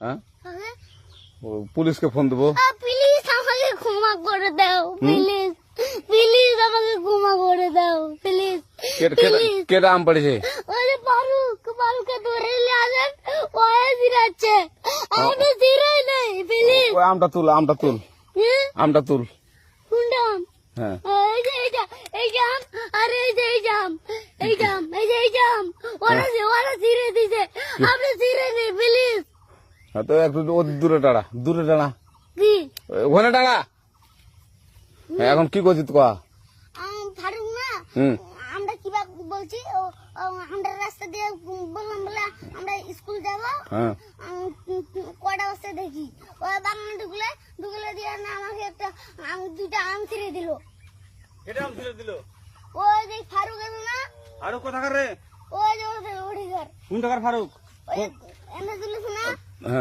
হ্যাঁ পুলিশকে ফোন দেবো। প্লিজ আমাকে ক্ষমা করে দাও, প্লিজ প্লিজ আমাকে ক্ষমা করে দাও, প্লিজ প্লিজ। কেটা আম পড়েছে? ওই যে ফারুককে ধরে নিয়ে আসেন, ওয়ে জিরাচ্ছে, আমি জিরাই নাই, প্লিজ। ওই আমটা তুল আমটা তুল কোনটা আম? হ্যাঁ এই যে এই যে আম, আর এই যে এই যে আম, এই যে আম, এই যে আম, ওরা জিরে দিছে, আপনি জিরে নেই, প্লিজ। তো একটু দূরে দাঁড়া কি ওখানে দাঁড়া। এখন কি করছিস তোয়া? ফারুক না, আমরা কিভাবে বলছি, আমরা রাস্তা দিয়ে বললাম বলে আমরা স্কুল যাবো, হ্যাঁ কটা বস্তা দেখি ওই বাগানে ঢুকলে দিয়ে না আমাকে দুইটা আম ছিঁড়ে দিল। কেটা আম ছিঁড়ে দিল? ওই যে ফারুক আছে না, ফারুক কোথাকার রে? ওই যে ওঠে ঘর, কোন টাকার ফারুক? ওই এনে তুলেছে না।